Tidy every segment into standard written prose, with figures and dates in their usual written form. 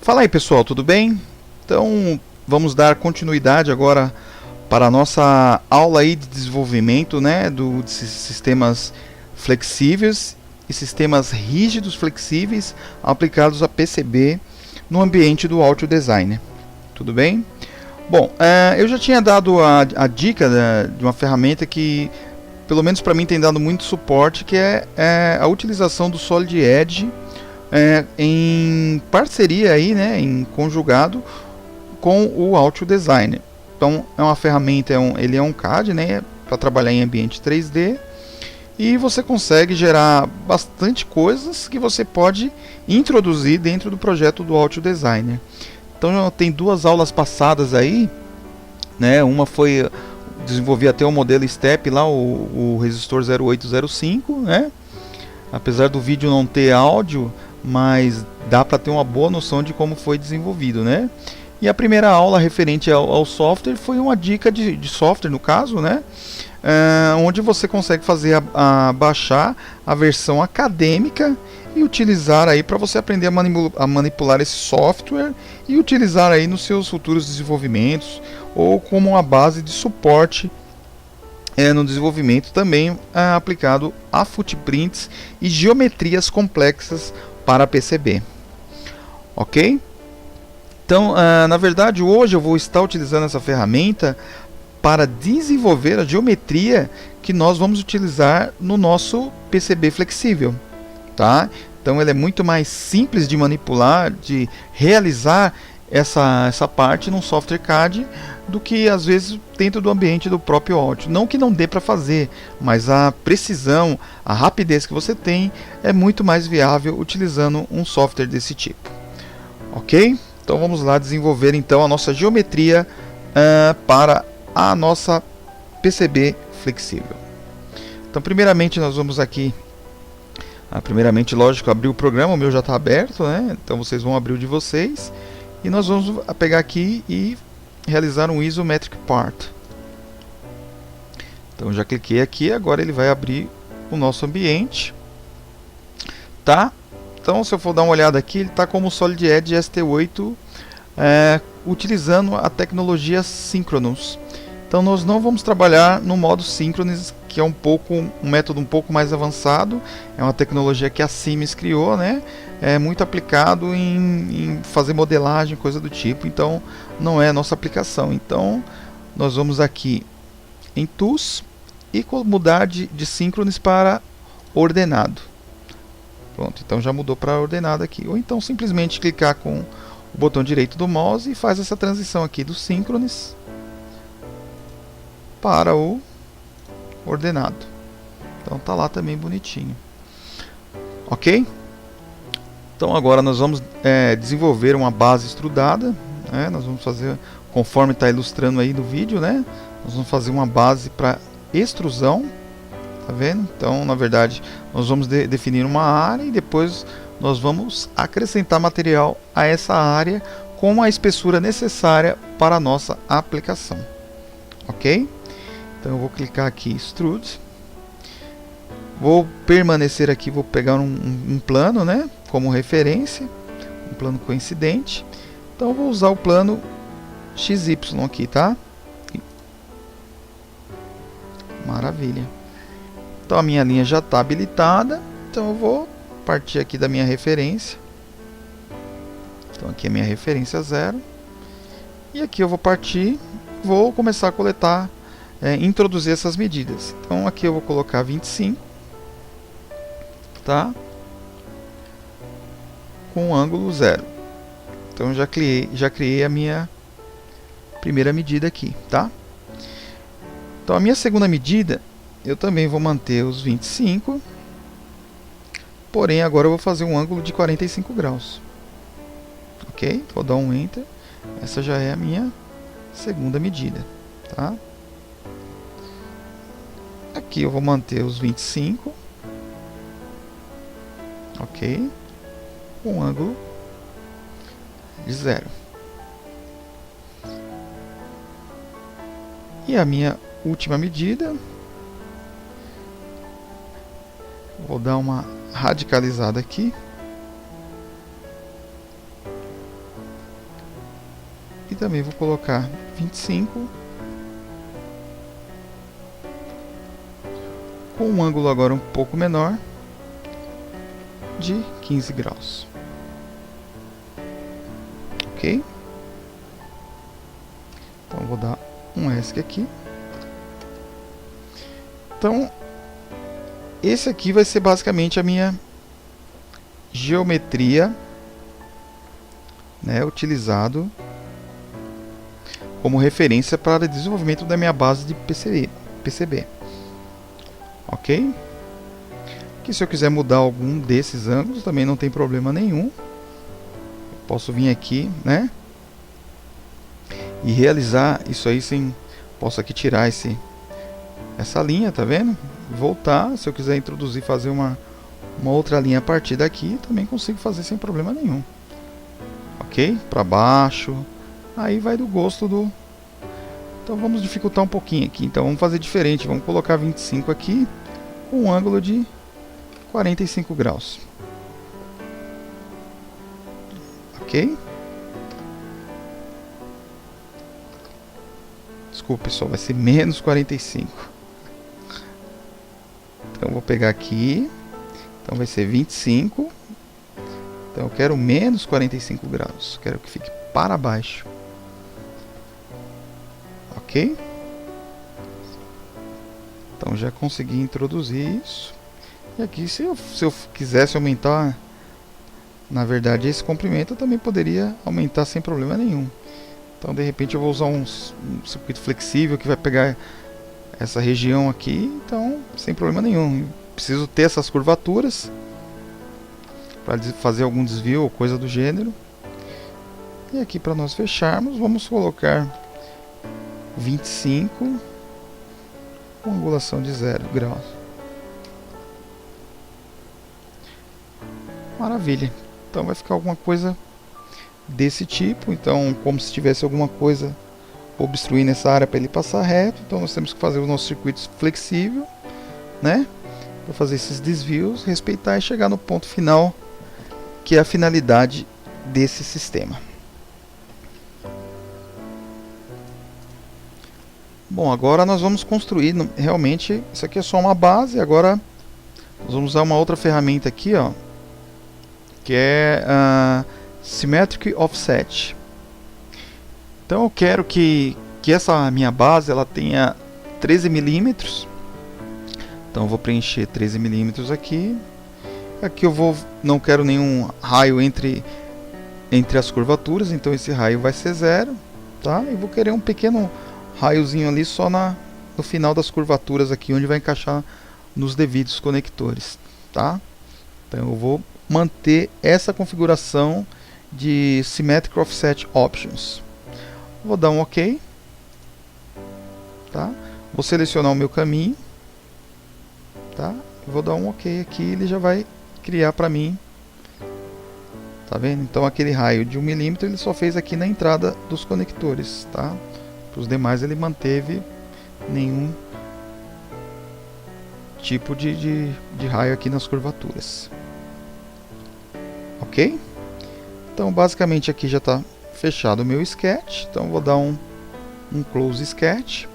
Fala aí, pessoal, tudo bem? Então, vamos dar continuidade agora para a nossa aula aí de desenvolvimento, né, de sistemas flexíveis e sistemas rígidos flexíveis aplicados a PCB no ambiente do Audio Designer. Tudo bem? Bom, eu já tinha dado a dica de uma ferramenta que, pelo menos para mim, tem dado muito suporte, que é a utilização do Solid Edge em parceria aí, né, em conjugado com o Audio Designer. Então é uma ferramenta, ele é um CAD, né, para trabalhar em ambiente 3D, e você consegue gerar bastante coisas que você pode introduzir dentro do projeto do Audio Designer. Então tem duas aulas passadas aí, né, uma foi desenvolver até o modelo STEP lá, o resistor 0805, né, apesar do vídeo não ter áudio, mas dá para ter uma boa noção de como foi desenvolvido, né? E a primeira aula referente ao software foi uma dica de software, no caso, né? Onde você consegue fazer baixar a versão acadêmica e utilizar aí para você aprender a manipular esse software e utilizar aí nos seus futuros desenvolvimentos ou como uma base de suporte no desenvolvimento também aplicado a footprints e geometrias complexas para PCB. Ok? Então, na verdade, hoje eu vou estar utilizando essa ferramenta para desenvolver a geometria que nós vamos utilizar no nosso PCB flexível, tá? Então, ele é muito mais simples de manipular, de realizar essa parte num software CAD do que às vezes dentro do ambiente do próprio Audio. Não que não dê para fazer, mas a precisão, a rapidez que você tem é muito mais viável utilizando um software desse tipo. Ok? Então vamos lá desenvolver então a nossa geometria para a nossa PCB flexível. Então primeiramente nós vamos aqui, primeiramente lógico, abrir o programa, o meu já está aberto, né? Então vocês vão abrir o de vocês e nós vamos pegar aqui e realizar um isometric part. Então já cliquei aqui, agora ele vai abrir o nosso ambiente, tá? Então se eu for dar uma olhada aqui, ele está como Solid Edge ST8 utilizando a tecnologia Synchronous. Então nós não vamos trabalhar no modo Synchronous, que é um método um pouco mais avançado, é uma tecnologia que a Siemens criou, né? É muito aplicado em fazer modelagem, coisa do tipo, então não é a nossa aplicação. Então nós vamos aqui em Tools e mudar de Synchronous para ordenado. Pronto, então já mudou para ordenado aqui. Ou então simplesmente clicar com o botão direito do mouse e faz essa transição aqui do Synchronous para o ordenado. Então tá lá também bonitinho. Ok? Então agora nós vamos desenvolver uma base extrudada, né? Nós vamos fazer, conforme está ilustrando aí no vídeo, né? Nós vamos fazer uma base para extrusão, tá vendo? Então na verdade nós vamos definir uma área e depois nós vamos acrescentar material a essa área com a espessura necessária para a nossa aplicação. Ok? Então eu vou clicar aqui em Extrude. Vou permanecer aqui, vou pegar um plano, né, como referência, um plano coincidente. Então eu vou usar o plano XY aqui, tá? Maravilha. Então a minha linha já está habilitada, então eu vou partir aqui da minha referência. Então aqui é a minha referência 0. E aqui eu vou partir, vou começar a coletar, introduzir essas medidas. Então aqui eu vou colocar 25. Tá? Com ângulo 0. Então já criei a minha primeira medida aqui, tá? Então a minha segunda medida eu também vou manter os 25, porém agora eu vou fazer um ângulo de 45 graus. Ok? Vou dar um Enter. Essa já é a minha segunda medida, tá? Aqui eu vou manter os 25. Ok, um ângulo de 0. E a minha última medida, vou dar uma radicalizada aqui. também vou colocar 25. Com um ângulo agora um pouco menor, de 15 graus. Ok? Então vou dar um ESC aqui. Então, esse aqui vai ser basicamente a minha geometria, né, utilizado como referência para o desenvolvimento da minha base de PCB. Ok? Que se eu quiser mudar algum desses ângulos também não tem problema nenhum. Eu posso vir aqui, né, e realizar isso aí sem... Posso aqui tirar essa linha, tá vendo? Voltar, se eu quiser introduzir, fazer uma outra linha a partir daqui, também consigo fazer sem problema nenhum. Ok? Para baixo, aí vai do gosto do... Então vamos dificultar um pouquinho aqui, então vamos fazer diferente, vamos colocar 25 aqui, com um ângulo de 45 graus. Ok? Desculpa pessoal, vai ser menos 45. Então eu vou pegar aqui, então vai ser 25. Então eu quero menos 45 graus, quero que fique para baixo. Ok? Então já consegui introduzir isso. E aqui se eu quisesse aumentar, na verdade esse comprimento eu também poderia aumentar sem problema nenhum. Então de repente eu vou usar um circuito flexível que vai pegar essa região aqui, então sem problema nenhum. Preciso ter essas curvaturas para fazer algum desvio ou coisa do gênero. E aqui para nós fecharmos, vamos colocar 25 com angulação de 0 graus. Maravilha. Então vai ficar alguma coisa desse tipo. Então, como se tivesse alguma coisa obstruindo essa área para ele passar reto. Então nós temos que fazer o nosso circuito flexível, né? Para fazer esses desvios, respeitar e chegar no ponto final, que é a finalidade desse sistema. Bom, agora nós vamos construir realmente, isso aqui é só uma base, agora nós vamos usar uma outra ferramenta aqui, ó, que é a Symmetric Offset. Então eu quero que essa minha base ela tenha 13 milímetros. Então eu vou preencher 13 milímetros aqui. Aqui eu não quero nenhum raio entre as curvaturas, então esse raio vai ser 0, tá? E vou querer um pequeno raiozinho ali só no final das curvaturas aqui, onde vai encaixar nos devidos conectores, tá? Então eu vou manter essa configuração de Symmetric Offset Options. Vou dar um OK, tá? Vou selecionar o meu caminho, tá? Vou dar um OK aqui, ele já vai criar para mim, tá vendo? Então aquele raio de 1 milímetro ele só fez aqui na entrada dos conectores, tá? Para os demais ele manteve nenhum tipo de raio aqui nas curvaturas. Ok? Então basicamente aqui já está fechado o meu sketch. Então vou dar um close sketch.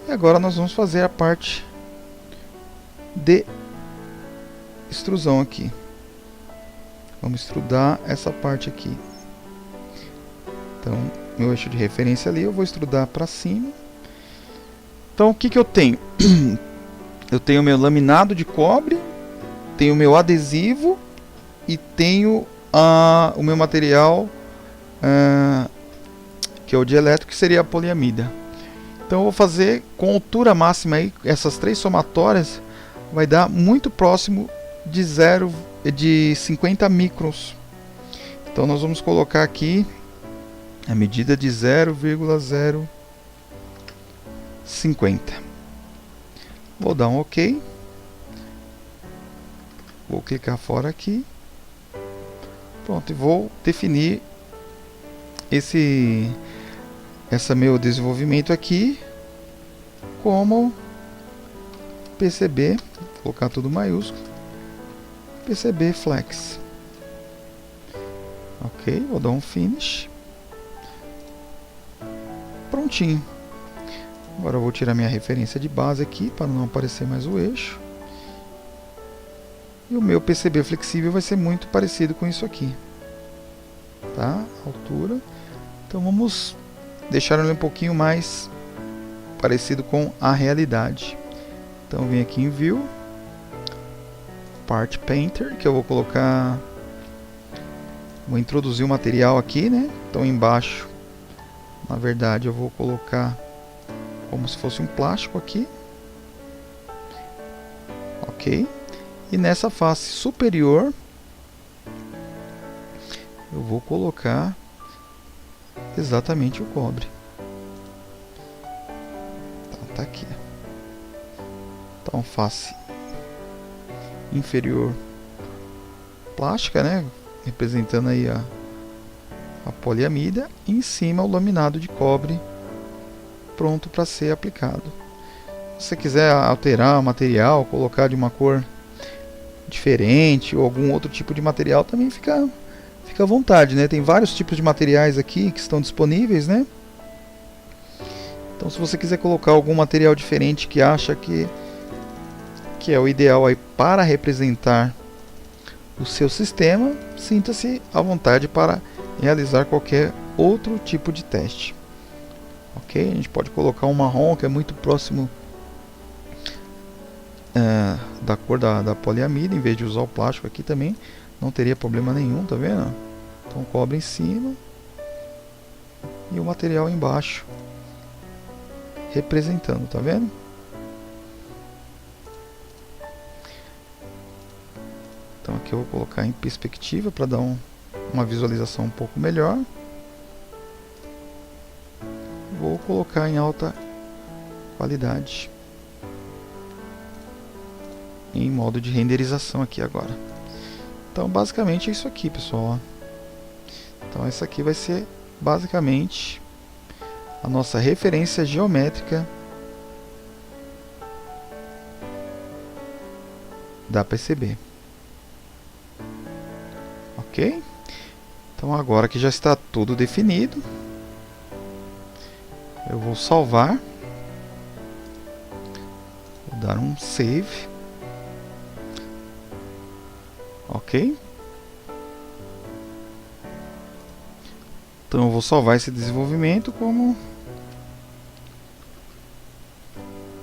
E agora nós vamos fazer a parte de extrusão aqui. Vamos extrudar essa parte aqui. Então meu eixo de referência ali, eu vou extrudar para cima. Então o que eu tenho? Eu tenho meu laminado de cobre, tenho meu adesivo e tenho o meu material que é o dielétrico, que seria a poliamida. Então eu vou fazer com altura máxima aí, essas três somatórias vai dar muito próximo de 50 microns. Então nós vamos colocar aqui a medida de 0,050. Vou dar um OK. Vou clicar fora aqui. Pronto, e vou definir esse meu desenvolvimento aqui como PCB, vou colocar tudo maiúsculo, PCB Flex. Ok, vou dar um Finish. prontinho. Agora eu vou tirar minha referência de base aqui para não aparecer mais o eixo. E o meu PCB flexível vai ser muito parecido com isso aqui, tá? Altura. Então vamos deixar ele um pouquinho mais parecido com a realidade. Então vem aqui em View, Part Painter, que eu vou colocar, vou introduzir o material aqui, né? Então embaixo, na verdade, eu vou colocar como se fosse um plástico aqui, ok? E nessa face superior eu vou colocar exatamente o cobre. Então tá aqui. Então face inferior plástica, né? Representando aí a poliamida. E em cima o laminado de cobre pronto para ser aplicado. Se você quiser alterar o material, colocar de uma cor diferente ou algum outro tipo de material, também fica à vontade, né? Tem vários tipos de materiais aqui que estão disponíveis, né? Então se você quiser colocar algum material diferente que acha que é o ideal aí para representar o seu sistema, sinta-se à vontade para realizar qualquer outro tipo de teste. Ok? A gente pode colocar um marrom que é muito próximo da cor da poliamida, em vez de usar o plástico aqui também, não teria problema nenhum, tá vendo? Então cobre em cima e o material embaixo representando, tá vendo? Então aqui eu vou colocar em perspectiva para dar uma visualização um pouco melhor. Vou colocar em alta qualidade, em modo de renderização aqui agora. Então basicamente é isso aqui, pessoal. Então essa aqui vai ser basicamente a nossa referência geométrica da PCB. Ok? Então agora que já está tudo definido, eu vou salvar, vou dar um save, ok? Então eu vou salvar esse desenvolvimento como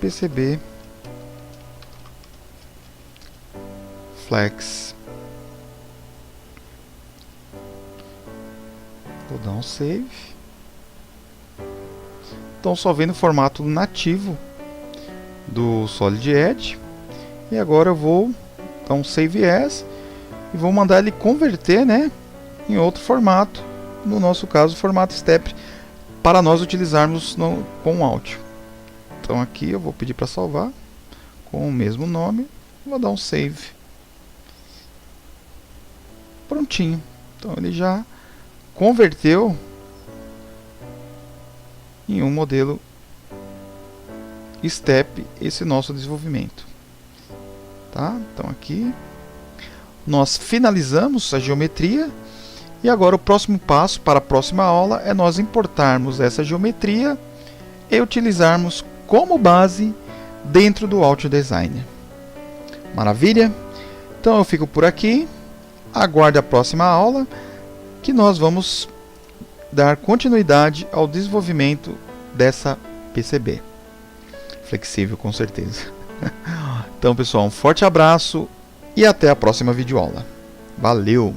PCB Flex. Vou dar um save. Então só vem no formato nativo do Solid Edge. E agora eu vou dar um Save As e vou mandar ele converter, né, em outro formato. No nosso caso, formato STEP, para nós utilizarmos com o áudio. Então aqui eu vou pedir para salvar com o mesmo nome. Vou dar um Save. Prontinho. Então ele já converteu em um modelo STEP esse nosso desenvolvimento, tá? Então aqui nós finalizamos a geometria e agora o próximo passo para a próxima aula é nós importarmos essa geometria e utilizarmos como base dentro do Audio Designer. Maravilha? Então eu fico por aqui, aguarde a próxima aula que nós vamos dar continuidade ao desenvolvimento dessa PCB flexível, com certeza. Então pessoal, um forte abraço e até a próxima videoaula. Valeu!